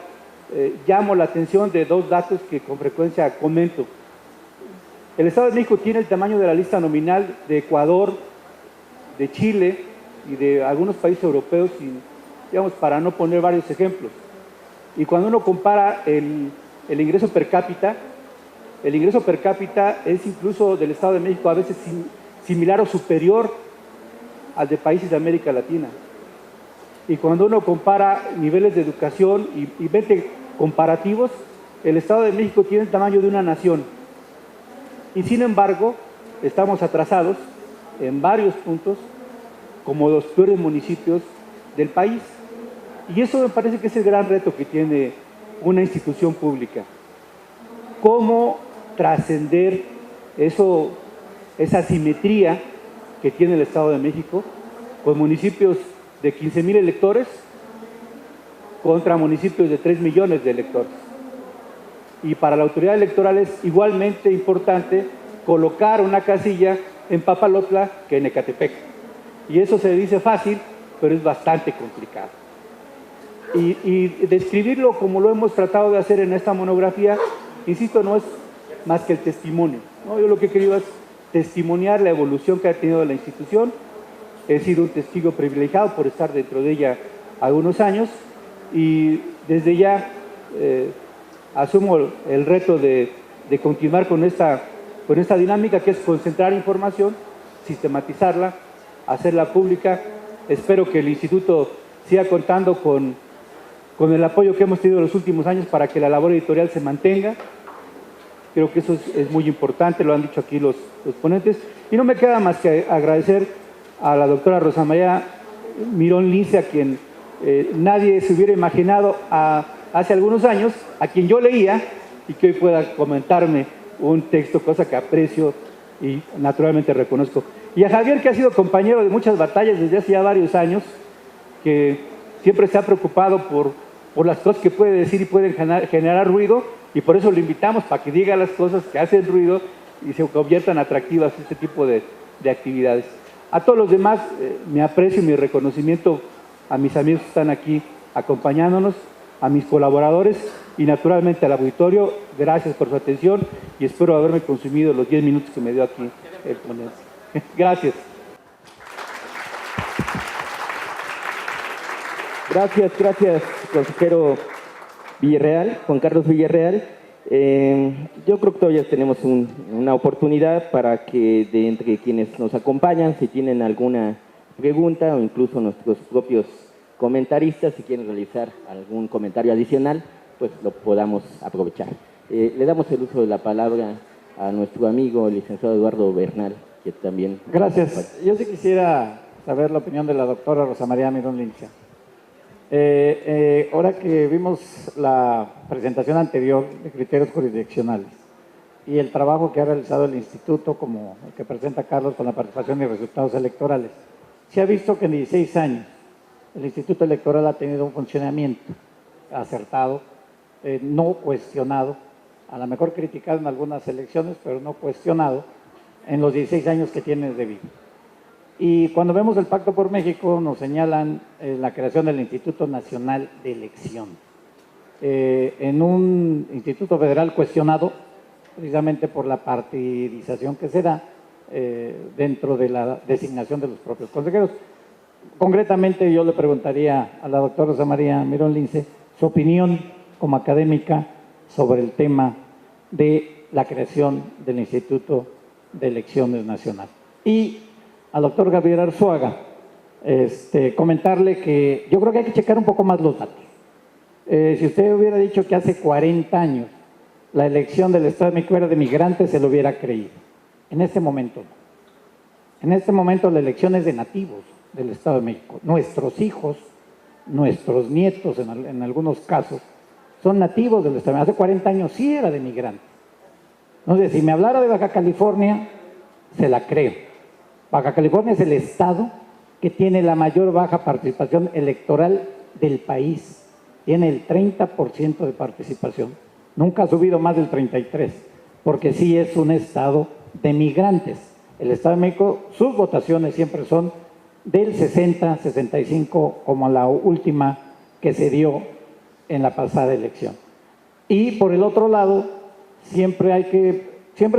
S3: Llamo la atención de dos datos que con frecuencia comento. El Estado de México tiene el tamaño de la lista nominal de Ecuador, de Chile y de algunos países europeos, y, digamos, para no poner varios ejemplos. Y cuando uno compara el ingreso per cápita, el ingreso per cápita es incluso del Estado de México a veces similar o superior al de países de América Latina. Y cuando uno compara niveles de educación y vete comparativos, el Estado de México tiene el tamaño de una nación. Y sin embargo, estamos atrasados en varios puntos como los peores municipios del país. Y eso me parece que es el gran reto que tiene una institución pública. ¿Cómo trascender esa asimetría que tiene el Estado de México con municipios de 15,000 electores contra municipios de 3 millones de electores? Y para la autoridad electoral es igualmente importante colocar una casilla en Papalotla que en Ecatepec. Y eso se dice fácil, pero es bastante complicado. Y describirlo como lo hemos tratado de hacer en esta monografía, insisto, no es más que el testimonio, ¿no? Yo lo que he querido es testimoniar la evolución que ha tenido la institución. He sido un testigo privilegiado por estar dentro de ella algunos años y desde ya asumo el reto de continuar con esta dinámica, que es concentrar información, sistematizarla, hacerla pública. Espero que el instituto siga contando con el apoyo que hemos tenido en los últimos años para que la labor editorial se mantenga. Creo que eso es muy importante, lo han dicho aquí los ponentes. Y no me queda más que agradecer a la doctora Rosa María Mirón Lince, a quien nadie se hubiera imaginado hace algunos años, a quien yo leía y que hoy pueda comentarme un texto, cosa que aprecio y naturalmente reconozco. Y a Javier, que ha sido compañero de muchas batallas desde hace ya varios años, que siempre se ha preocupado por las cosas que puede decir y pueden generar ruido, y por eso lo invitamos para que diga las cosas que hacen ruido y se conviertan atractivas este tipo de actividades. A todos los demás, mi aprecio y mi reconocimiento a mis amigos que están aquí acompañándonos, a mis colaboradores y naturalmente al auditorio. Gracias por su atención y espero haberme consumido los 10 minutos que me dio aquí el ponente. Gracias. Gracias, consejero
S1: Villarreal, Juan Carlos Villarreal. Yo creo que todavía tenemos una oportunidad para que de entre quienes nos acompañan, si tienen alguna pregunta o incluso nuestros propios comentaristas, si quieren realizar algún comentario adicional, pues lo podamos aprovechar. Le damos el uso de la palabra a nuestro amigo, el licenciado Eduardo Bernal, que también...
S4: Gracias. Yo sí quisiera saber la opinión de la doctora Rosa María Mirón Lince. Ahora que vimos la presentación anterior de criterios jurisdiccionales y el trabajo que ha realizado el instituto, como el que presenta Carlos con la participación y resultados electorales, se ha visto que en 16 años el Instituto Electoral ha tenido un funcionamiento acertado, no cuestionado, a lo mejor criticado en algunas elecciones, pero no cuestionado en los 16 años que tiene de vida. Y cuando vemos el Pacto por México nos señalan la creación del Instituto Nacional de Elección, en un instituto federal cuestionado precisamente por la partidización que se da dentro de la designación de los propios consejeros. Concretamente yo le preguntaría a la doctora Rosa María Mirón Lince su opinión como académica sobre el tema de la creación del Instituto de Elecciones Nacional. Y al doctor Gabriel Arzuaga, comentarle que yo creo que hay que checar un poco más los datos. Si usted hubiera dicho que hace 40 años la elección del Estado de México era de migrantes, se lo hubiera creído. En este momento no. En este momento la elección es de nativos del Estado de México. Nuestros hijos, nuestros nietos en algunos casos, son nativos del Estado de México. Hace 40 años sí era de migrantes. Entonces, si me hablara de Baja California, se la creo. Baja California es el estado que tiene la mayor baja participación electoral del país. Tiene el 30% de participación. Nunca ha subido más del 33%, porque sí es un estado de migrantes. El Estado de México, sus votaciones siempre son del 60, 65, como la última que se dio en la pasada elección. Y por el otro lado, siempre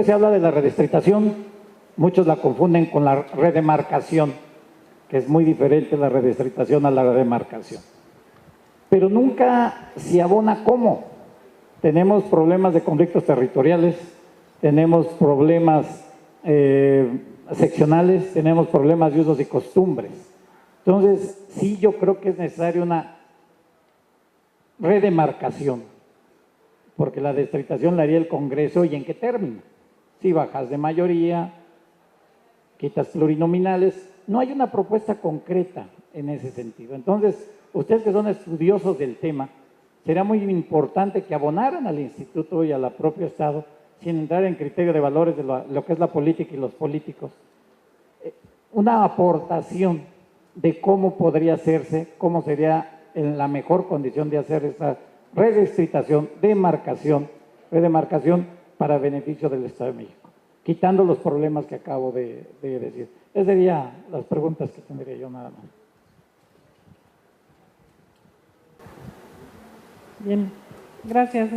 S4: se habla de la redistritación. Muchos la confunden con la redemarcación, que es muy diferente la redistritación a la redemarcación. Pero nunca se abona cómo. Tenemos problemas de conflictos territoriales, tenemos problemas seccionales, tenemos problemas de usos y costumbres. Entonces, sí, yo creo que es necesaria una redemarcación, porque la distritación la haría el Congreso. ¿Y en qué término? Si bajas de mayoría, quitas plurinominales, no hay una propuesta concreta en ese sentido. Entonces, ustedes que son estudiosos del tema, sería muy importante que abonaran al Instituto y al propio Estado, sin entrar en criterio de valores de lo que es la política y los políticos, una aportación de cómo podría hacerse, cómo sería en la mejor condición de hacer esta redistritación, demarcación, redemarcación para beneficio del Estado de México, quitando los problemas que acabo de decir. Esas serían las preguntas que tendría yo nada más.
S2: Bien, gracias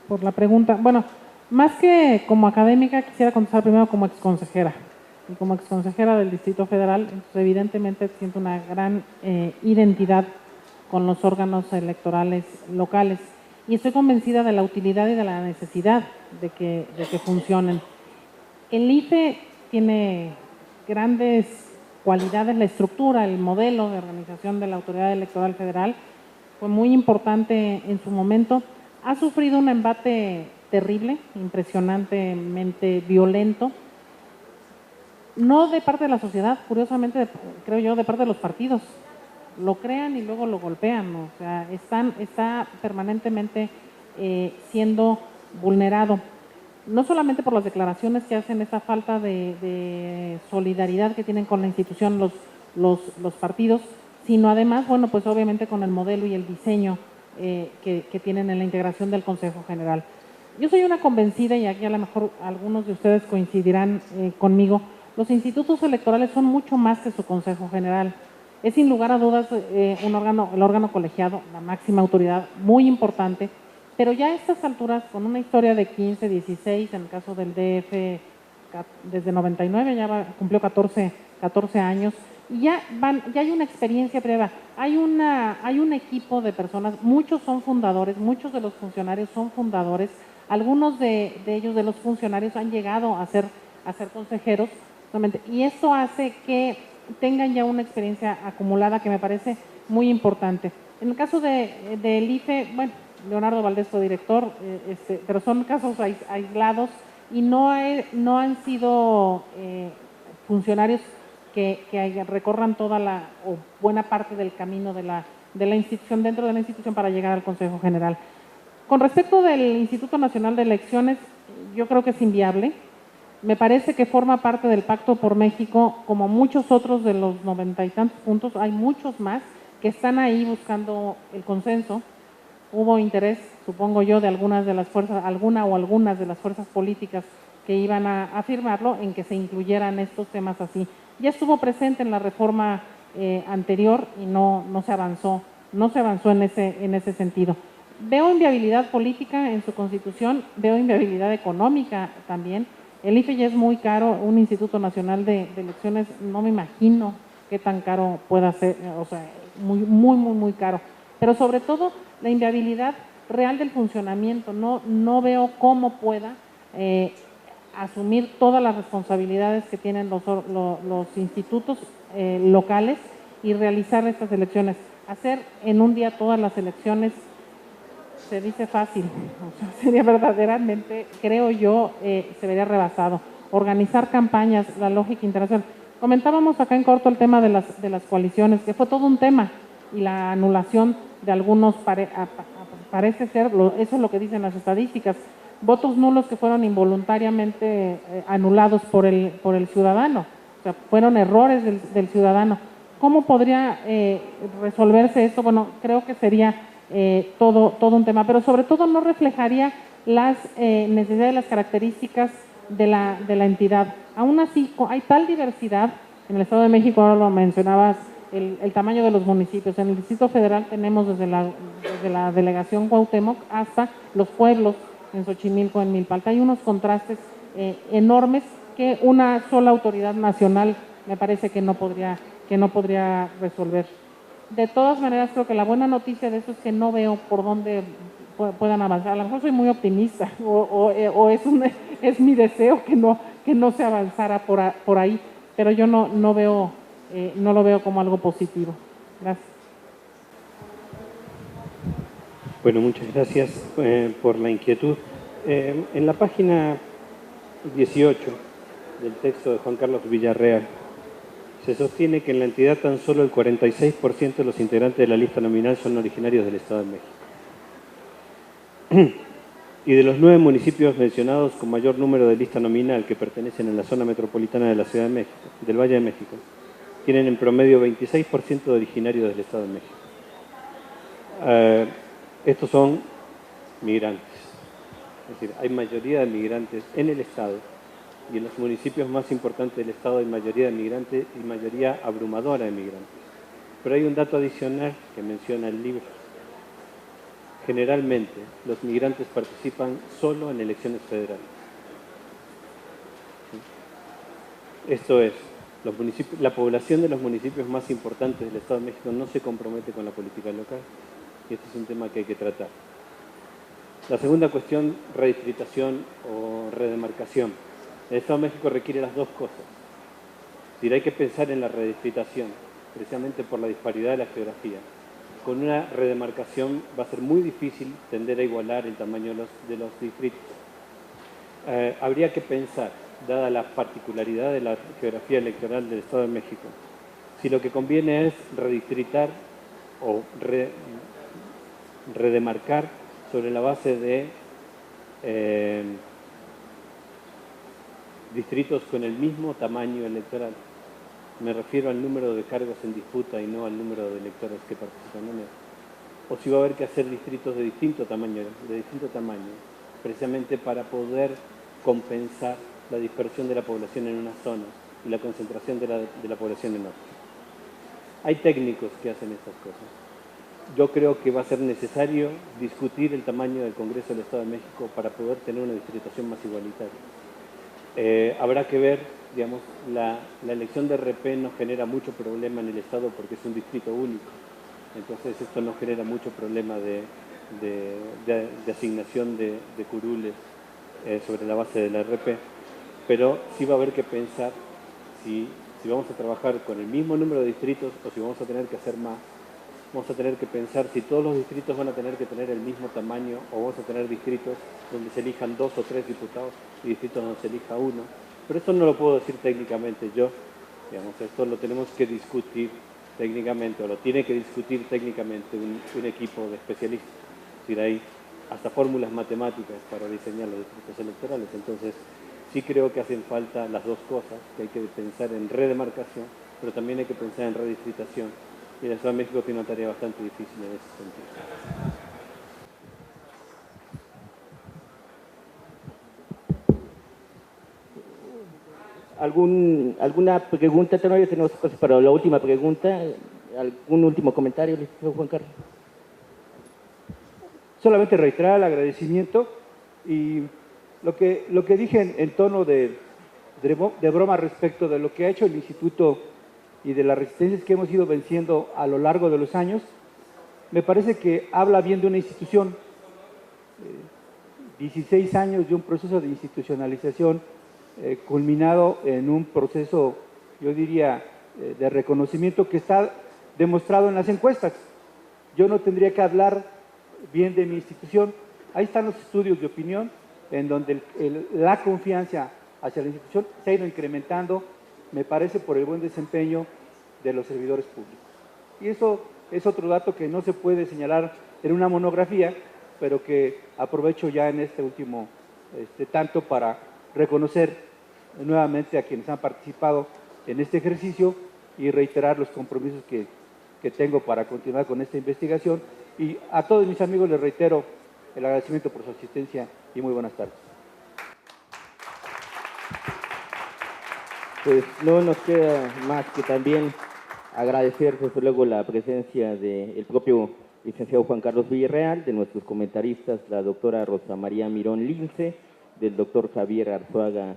S2: por la pregunta. Bueno, más que como académica, quisiera contestar primero como exconsejera. Y como exconsejera del Distrito Federal, entonces, evidentemente siento una gran identidad con los órganos electorales locales. Y estoy convencida de la utilidad y de la necesidad de que funcionen. El IFE tiene grandes cualidades, la estructura, el modelo de organización de la Autoridad Electoral Federal fue muy importante en su momento. Ha sufrido un embate terrible, impresionantemente violento, no de parte de la sociedad, curiosamente, creo yo, de parte de los partidos. Lo crean y luego lo golpean, o sea, está permanentemente siendo vulnerado, no solamente por las declaraciones que hacen, esa falta de solidaridad que tienen con la institución los partidos, sino además, bueno, pues obviamente con el modelo y el diseño que tienen en la integración del Consejo General. Yo soy una convencida, y aquí a lo mejor algunos de ustedes coincidirán conmigo, los institutos electorales son mucho más que su Consejo General. Es sin lugar a dudas el órgano colegiado, la máxima autoridad, muy importante, pero ya a estas alturas, con una historia de 15, 16, en el caso del DF desde 99, cumplió 14 años, y ya hay una experiencia previa, hay un equipo de personas, muchos son fundadores, muchos de los funcionarios son fundadores, algunos de ellos, de los funcionarios, han llegado a ser consejeros, y esto hace que tengan ya una experiencia acumulada que me parece muy importante. En el caso del IFE, bueno, Leonardo Valdés fue director, pero son casos aislados y no han sido funcionarios que recorran toda o buena parte del camino de la institución, dentro de la institución, para llegar al Consejo General. Con respecto del Instituto Nacional de Elecciones, yo creo que es inviable. Me parece que forma parte del Pacto por México, como muchos otros de los 90 y tantos puntos, hay muchos más que están ahí buscando el consenso. Hubo interés, supongo yo, de algunas de las fuerzas políticas que iban a firmarlo, en que se incluyeran estos temas así. Ya estuvo presente en la reforma anterior y no se avanzó en ese sentido. Veo inviabilidad política en su constitución, veo inviabilidad económica también. El IFE ya es muy caro, un Instituto Nacional de Elecciones, no me imagino qué tan caro pueda ser, o sea, muy caro. Pero sobre todo, la inviabilidad real del funcionamiento. No veo cómo pueda asumir todas las responsabilidades que tienen los institutos locales y realizar estas elecciones. Hacer en un día todas las elecciones se dice fácil, o sea, sería verdaderamente, creo yo, se vería rebasado. Organizar campañas, la lógica internacional. Comentábamos acá en corto el tema de las coaliciones, que fue todo un tema, y la anulación de algunos, parece ser, eso es lo que dicen las estadísticas, votos nulos que fueron involuntariamente anulados por el ciudadano, o sea, fueron errores del ciudadano. ¿Cómo podría resolverse esto? Bueno, creo que sería todo un tema, pero sobre todo no reflejaría las necesidades, las características de la entidad. Aún así, hay tal diversidad en el Estado de México, ahora lo mencionabas, el tamaño de los municipios. En el Distrito Federal tenemos desde la delegación Cuauhtémoc hasta los pueblos, en Xochimilco, en Milpalta. Hay unos contrastes enormes que una sola autoridad nacional me parece que no podría resolver. De todas maneras, creo que la buena noticia de eso es que no veo por dónde puedan avanzar. A lo mejor soy muy optimista o es mi deseo que no se avanzara por ahí, pero yo no lo veo como algo positivo. Gracias.
S3: Bueno, muchas gracias por la inquietud. En la página 18 del texto de Juan Carlos Villarreal, se sostiene que en la entidad tan solo el 46% de los integrantes de la lista nominal son originarios del Estado de México. Y de los 9 municipios mencionados con mayor número de lista nominal que pertenecen a la zona metropolitana de la Ciudad de México, del Valle de México, tienen en promedio 26% de originarios del Estado de México. Estos son migrantes. Es decir, hay mayoría de migrantes en el Estado, y en los municipios más importantes del Estado hay mayoría de migrantes y mayoría abrumadora de migrantes. Pero hay un dato adicional que menciona el libro. Generalmente, los migrantes participan solo en elecciones federales. Esto es, la población de los municipios más importantes del Estado de México no se compromete con la política local, y este es un tema que hay que tratar. La segunda cuestión, redistritación o redemarcación. El Estado de México requiere las dos cosas. Es decir, hay que pensar en la redistritación, precisamente por la disparidad de la geografía. Con una redemarcación va a ser muy difícil tender a igualar el tamaño de los distritos. Habría que pensar, dada la particularidad de la geografía electoral del Estado de México, si lo que conviene es redistritar o redemarcar sobre la base de distritos con el mismo tamaño electoral. Me refiero al número de cargos en disputa y no al número de electores que participan en él. O si va a haber que hacer distritos de distinto tamaño, precisamente para poder compensar la dispersión de la población en unas zonas y la concentración de la población en otras. Hay técnicos que hacen estas cosas. Yo creo que va a ser necesario discutir el tamaño del Congreso del Estado de México para poder tener una distritación más igualitaria. Habrá que ver, digamos, la elección de RP nos genera mucho problema en el Estado porque es un distrito único. Entonces esto nos genera mucho problema de asignación de curules sobre la base de la RP. Pero sí va a haber que pensar si vamos a trabajar con el mismo número de distritos o si vamos a tener que hacer más. Vamos a tener que pensar si todos los distritos van a tener que tener el mismo tamaño o vamos a tener distritos donde se elijan 2 o 3 diputados y distritos donde se elija uno. Pero eso no lo puedo decir técnicamente yo. Digamos, esto lo tenemos que discutir técnicamente, o lo tiene que discutir técnicamente un equipo de especialistas. Es decir, hay hasta fórmulas matemáticas para diseñar los distritos electorales. Entonces, sí creo que hacen falta las dos cosas, que hay que pensar en redemarcación, pero también hay que pensar en redistritación. Y la Ciudad de México tiene una tarea bastante difícil en ese sentido.
S1: ¿Alguna pregunta? Todavía tenemos espacio para la última pregunta. ¿Algún último comentario, licenciado Juan Carlos?
S5: Solamente reiterar el agradecimiento y lo que dije en tono de broma respecto de lo que ha hecho el Instituto y de las resistencias que hemos ido venciendo a lo largo de los años, me parece que habla bien de una institución. 16 años de un proceso de institucionalización culminado en un proceso, yo diría, de reconocimiento que está demostrado en las encuestas. Yo no tendría que hablar bien de mi institución. Ahí están los estudios de opinión en donde la confianza hacia la institución se ha ido incrementando, me parece, por el buen desempeño de los servidores públicos. Y eso es otro dato que no se puede señalar en una monografía, pero que aprovecho ya en este último tanto para reconocer nuevamente a quienes han participado en este ejercicio y reiterar los compromisos que tengo para continuar con esta investigación. Y a todos mis amigos les reitero el agradecimiento por su asistencia y muy buenas tardes.
S1: Pues no nos queda más que también agradecer desde luego la presencia del propio licenciado Juan Carlos Villarreal, de nuestros comentaristas, la doctora Rosa María Mirón Lince, del doctor Javier Arzuaga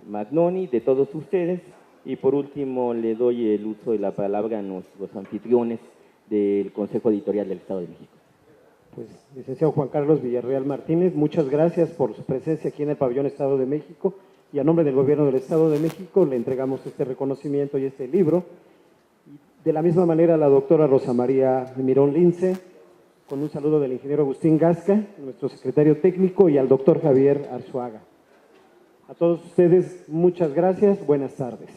S1: Magnoni, de todos ustedes, y por último le doy el uso de la palabra a nuestros anfitriones del Consejo Editorial del Estado de México.
S6: Pues, licenciado Juan Carlos Villarreal Martínez, muchas gracias por su presencia aquí en el Pabellón Estado de México, y a nombre del Gobierno del Estado de México le entregamos este reconocimiento y este libro. De la misma manera, a la doctora Rosa María Mirón Lince, con un saludo del ingeniero Agustín Gasca, nuestro secretario técnico, y al doctor Javier Arzuaga. A todos ustedes, muchas gracias, buenas tardes.